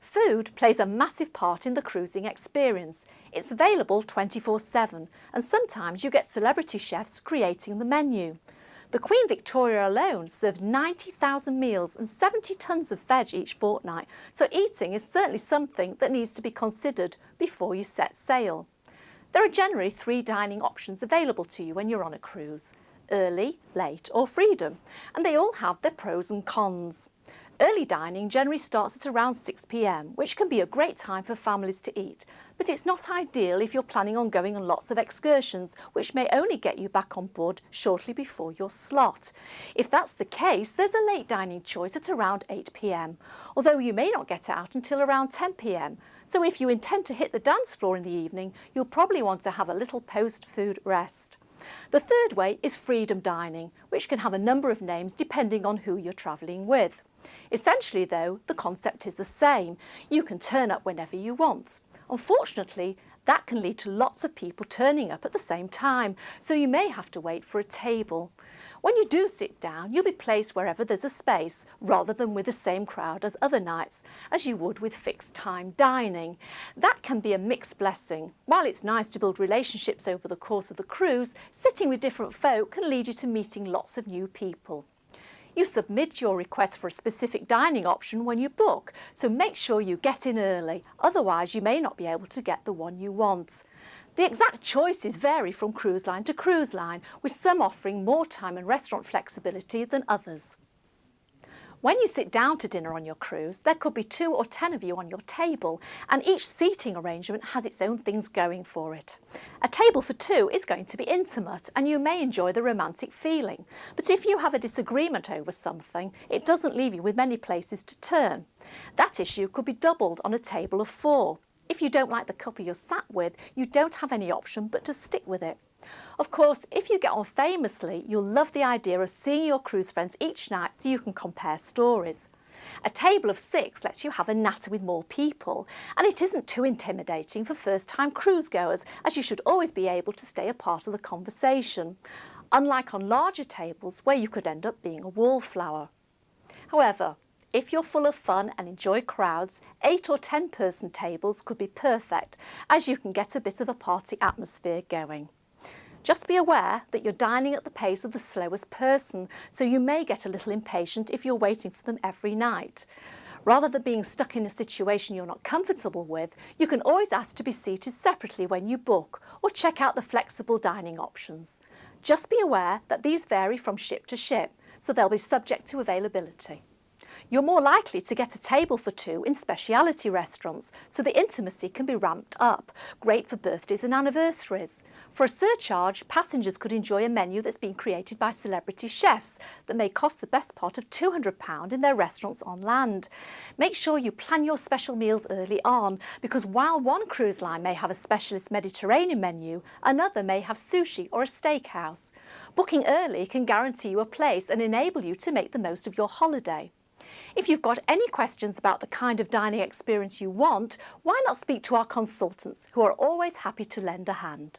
Food plays a massive part in the cruising experience. It's available 24/7 and sometimes you get celebrity chefs creating the menu. The Queen Victoria alone serves 90,000 meals and 70 tonnes of veg each fortnight, so eating is certainly something that needs to be considered before you set sail. There are generally 3 dining options available to you when you're on a cruise: early, late or freedom, and they all have their pros and cons. Early dining generally starts at around 6 p.m, which can be a great time for families to eat, but it's not ideal if you're planning on going on lots of excursions, which may only get you back on board shortly before your slot. If that's the case, there's a late dining choice at around 8 p.m, although you may not get out until around 10 p.m. So if you intend to hit the dance floor in the evening, you'll probably want to have a little post-food rest. The third way is freedom dining, which can have a number of names depending on who you're travelling with. Essentially though, the concept is the same. You can turn up whenever you want. Unfortunately, that can lead to lots of people turning up at the same time, so you may have to wait for a table. When you do sit down, you'll be placed wherever there's a space, rather than with the same crowd as other nights, as you would with fixed time dining. That can be a mixed blessing. While it's nice to build relationships over the course of the cruise, sitting with different folk can lead you to meeting lots of new people. You submit your request for a specific dining option when you book, so make sure you get in early, otherwise you may not be able to get the one you want. The exact choices vary from cruise line to cruise line, with some offering more time and restaurant flexibility than others. When you sit down to dinner on your cruise, there could be 2 or 10 of you on your table, and each seating arrangement has its own things going for it. A table for 2 is going to be intimate, and you may enjoy the romantic feeling. But if you have a disagreement over something, it doesn't leave you with many places to turn. That issue could be doubled on a table of 4. If you don't like the couple you're sat with, you don't have any option but to stick with it. Of course, if you get on famously, you'll love the idea of seeing your cruise friends each night so you can compare stories. A table of 6 lets you have a natter with more people, and it isn't too intimidating for first-time cruise goers, as you should always be able to stay a part of the conversation, unlike on larger tables where you could end up being a wallflower. However, if you're full of fun and enjoy crowds, 8 or 10 person tables could be perfect, as you can get a bit of a party atmosphere going. Just be aware that you're dining at the pace of the slowest person, so you may get a little impatient if you're waiting for them every night. Rather than being stuck in a situation you're not comfortable with, you can always ask to be seated separately when you book, or check out the flexible dining options. Just be aware that these vary from ship to ship, so they'll be subject to availability. You're more likely to get a table for 2 in speciality restaurants, so the intimacy can be ramped up, great for birthdays and anniversaries. For a surcharge, passengers could enjoy a menu that's been created by celebrity chefs that may cost the best part of £200 in their restaurants on land. Make sure you plan your special meals early on, because while one cruise line may have a specialist Mediterranean menu, another may have sushi or a steakhouse. Booking early can guarantee you a place and enable you to make the most of your holiday. If you've got any questions about the kind of dining experience you want, why not speak to our consultants, who are always happy to lend a hand.